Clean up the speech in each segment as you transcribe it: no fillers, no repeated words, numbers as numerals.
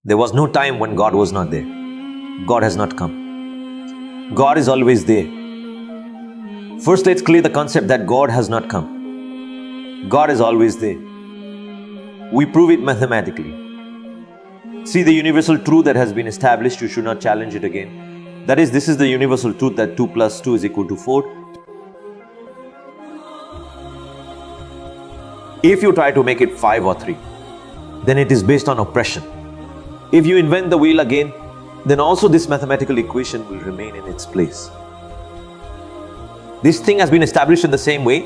There was no time when God was not there. God has not come. God is always there. First, let's clear the concept that God has not come. God is always there. We prove it mathematically. See the universal truth that has been established, you should not challenge it again. That is, this is the universal truth that 2 plus 2 is equal to 4. If you try to make it 5 or 3, then it is based on oppression. If you invent the wheel again, then also this mathematical equation will remain in its place. This thing has been established in the same way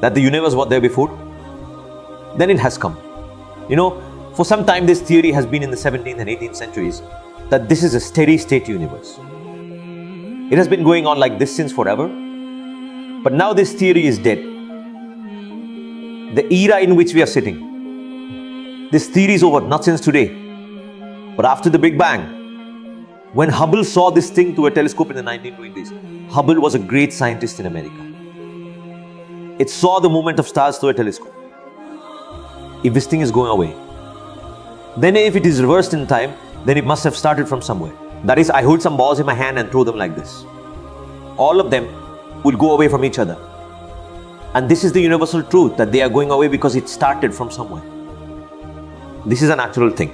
that the universe was there before. Then it has come. You know, for some time this theory has been in the 17th and 18th centuries that this is a steady state universe. It has been going on like this since forever. But now this theory is dead. The era in which we are sitting, this theory is over, not since today, but after the Big Bang. When Hubble saw this thing through a telescope in the 1920s, Hubble was a great scientist in America. It saw the movement of stars through a telescope. If this thing is going away, then if it is reversed in time, then it must have started from somewhere. That is, I hold some balls in my hand and throw them like this. All of them will go away from each other. And this is the universal truth, that they are going away because it started from somewhere. This is a natural thing.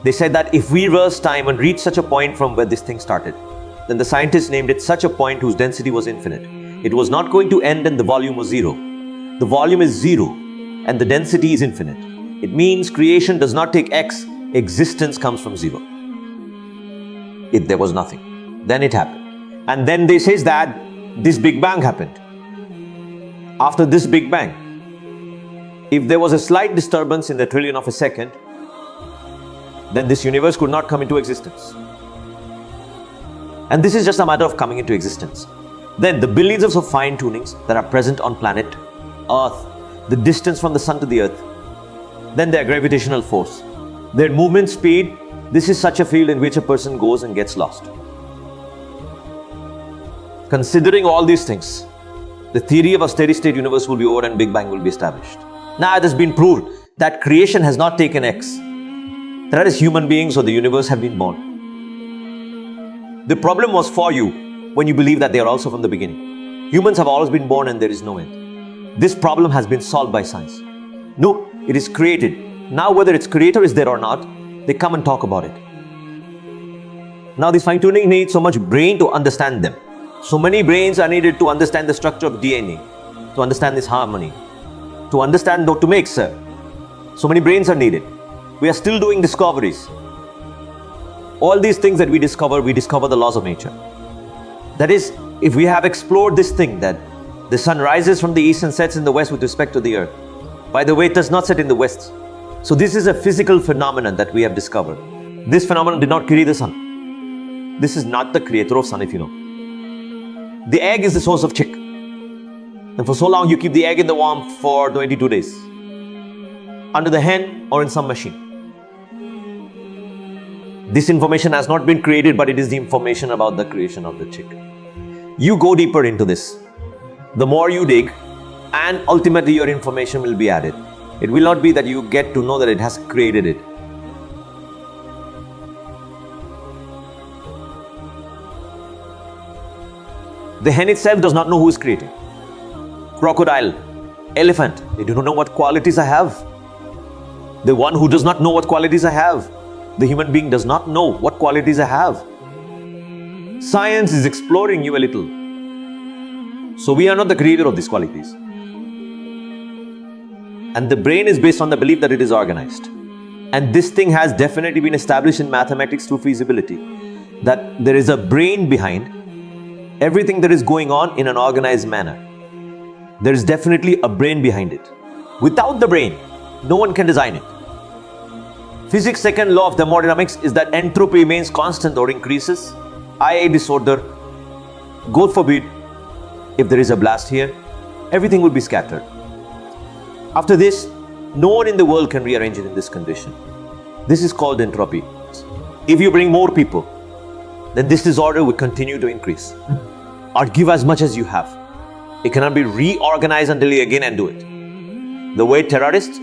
They said that if we reverse time and reach such a point from where this thing started, then the scientists named it such a point whose density was infinite. It was not going to end and the volume was 0. The volume is 0 and the density is infinite. It means creation does not take X, existence comes from 0. If there was nothing, then it happened. And then they says that this Big Bang happened. After this Big Bang, if there was a slight disturbance in the trillionth of a second, then this universe could not come into existence. And this is just a matter of coming into existence. Then the billions of fine tunings that are present on planet Earth, the distance from the sun to the earth, then their gravitational force, their movement speed, this is such a field in which a person goes and gets lost. Considering all these things, the theory of a steady state universe will be over and Big Bang will be established. Now it has been proved that creation has not taken X. That is, human beings or the universe have been born. The problem was for you when you believe that they are also from the beginning. Humans have always been born and there is no end. This problem has been solved by science. No, it is created. Now whether its creator is there or not, they come and talk about it. Now this fine-tuning needs so much brain to understand them. So many brains are needed to understand the structure of DNA, to understand this harmony, to understand what to make, sir. So many brains are needed. We are still doing discoveries. All these things that we discover the laws of nature. That is, if we have explored this thing that the sun rises from the east and sets in the west with respect to the earth. By the way, it does not set in the west. So this is a physical phenomenon that we have discovered. This phenomenon did not create the sun. This is not the creator of sun, if you know. The egg is the source of chick. And for so long you keep the egg in the womb for 22 days. Under the hen or in some machine. This information has not been created, but it is the information about the creation of the chick. You go deeper into this. The more you dig, and ultimately your information will be added. It will not be that you get to know that it has created it. The hen itself does not know who is creating. Crocodile, elephant, they do not know what qualities I have. The one who does not know what qualities I have. The human being does not know what qualities I have. Science is exploring you a little. So we are not the creator of these qualities. And the brain is based on the belief that it is organized. And this thing has definitely been established in mathematics through feasibility. That there is a brain behind everything that is going on in an organized manner. There is definitely a brain behind it. Without the brain, no one can design it. Physics' second law of thermodynamics is that entropy remains constant or increases. IA disorder, God forbid, if there is a blast here, everything will be scattered. After this, no one in the world can rearrange it in this condition. This is called entropy. If you bring more people, then this disorder will continue to increase. Or give as much as you have. It cannot be reorganized until you again and do it. The way terrorists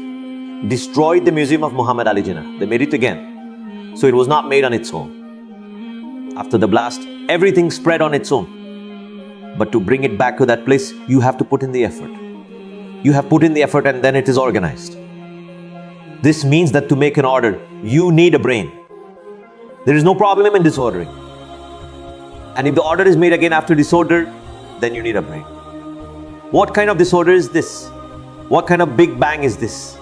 destroyed the museum of Muhammad Ali Jinnah, they made it again. So it was not made on its own. After the blast, everything spread on its own. But to bring it back to that place, you have to put in the effort. You have put in the effort and then it is organized. This means that to make an order, you need a brain. There is no problem in disordering. And if the order is made again after disorder, then you need a brain. What kind of disorder is this? What kind of big bang is this?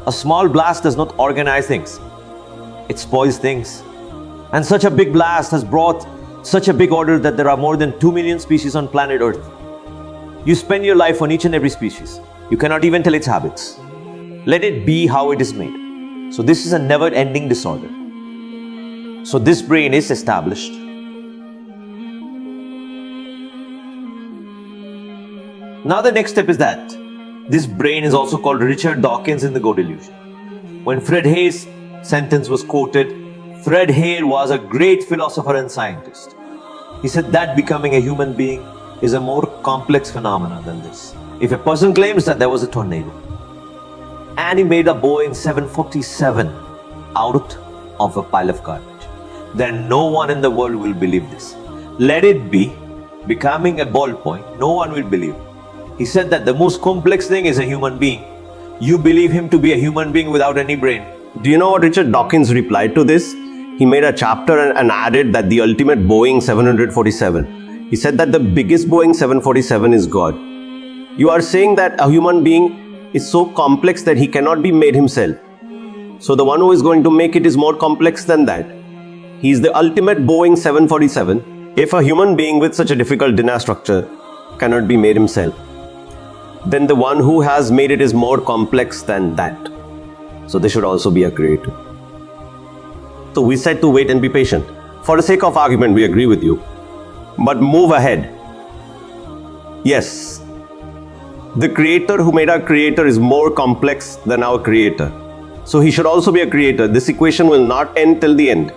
A small blast does not organize things. It spoils things. And such a big blast has brought such a big order that there are more than 2 million species on planet Earth. You spend your life on each and every species. You cannot even tell its habits. Let it be how it is made. So this is a never-ending disorder. So this brain is established. Now the next step is that this brain is also called Richard Dawkins in the Go delusion. When Fred Hayes' sentence was quoted, Fred Hayes was a great philosopher and scientist. He said that becoming a human being is a more complex phenomenon than this. If a person claims that there was a tornado and he made a Boeing 747 out of a pile of garbage, then no one in the world will believe this. Let it be becoming a ballpoint, no one will believe. He said that the most complex thing is a human being. You believe him to be a human being without any brain. Do you know what Richard Dawkins replied to this? He made a chapter and added that the ultimate Boeing 747. He said that the biggest Boeing 747 is God. You are saying that a human being is so complex that he cannot be made himself. So the one who is going to make it is more complex than that. He is the ultimate Boeing 747. If a human being with such a difficult DNA structure cannot be made himself, then the one who has made it is more complex than that. So they should also be a creator. So we said to wait and be patient. For the sake of argument, we agree with you. But move ahead. Yes, the creator who made our creator is more complex than our creator. So he should also be a creator. This equation will not end till the end.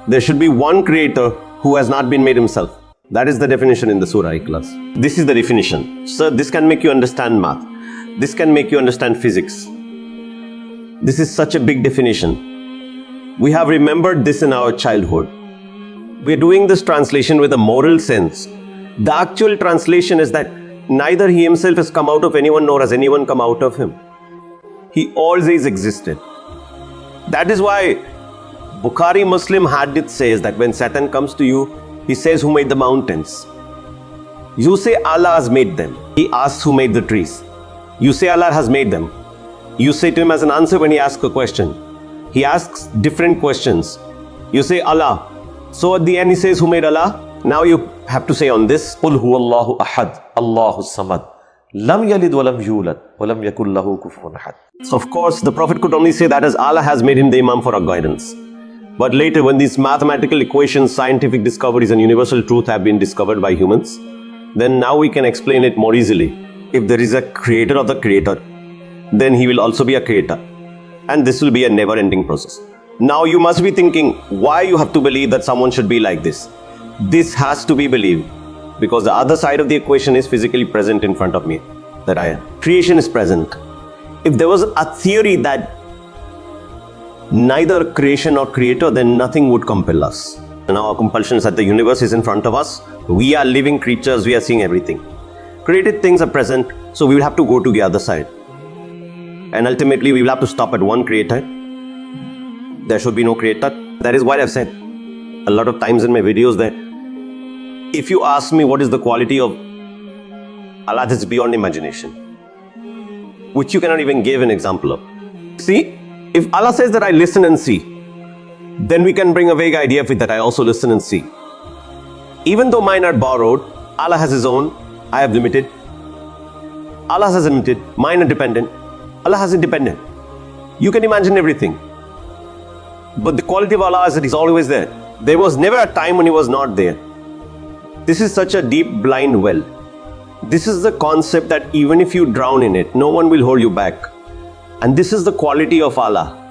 There should be one creator who has not been made himself. That is the definition in the Surah Ikhlas. This is the definition. Sir, this can make you understand math. This can make you understand physics. This is such a big definition. We have remembered this in our childhood. We are doing this translation with a moral sense. The actual translation is that neither he himself has come out of anyone nor has anyone come out of him. He always existed. That is why Bukhari Muslim hadith says that when Satan comes to you, he says, who made the mountains? You say Allah has made them. He asks who made the trees. You say Allah has made them. You say to him as an answer when he asks a question. He asks different questions. You say Allah. So at the end he says who made Allah? Now you have to say on this, قُلْ هُوَ اللَّهُ أَحَدٌ اللَّهُ الصَّمَدُ لَمْ يَلِدْ وَلَمْ يُولَدْ وَلَمْ يَكُنْ لَهُ كُفُوًا أَحَدٌ. So of course the Prophet could only say that as Allah has made him the Imam for our guidance. But later, when these mathematical equations, scientific discoveries and universal truth have been discovered by humans, then now we can explain it more easily. If there is a creator of the creator, then he will also be a creator. And this will be a never-ending process. Now you must be thinking, why you have to believe that someone should be like this? This has to be believed because the other side of the equation is physically present in front of me, that I am. Creation is present. If there was a theory that neither creation or creator, then nothing would compel us. And our compulsion is that the universe is in front of us. We are living creatures, we are seeing everything. Created things are present, so we will have to go to the other side. And ultimately, we will have to stop at one creator. There should be no creator. That is why I've said a lot of times in my videos that if you ask me what is the quality of Allah, that's beyond imagination, which you cannot even give an example of. See, if Allah says that I listen and see, then we can bring a vague idea of it that I also listen and see. Even though mine are borrowed, Allah has His own, I have limited. Allah has limited, mine are dependent, Allah has independent. You can imagine everything. But the quality of Allah is that He's always there. There was never a time when He was not there. This is such a deep blind well. This is the concept that even if you drown in it, no one will hold you back. And this is the quality of Allah.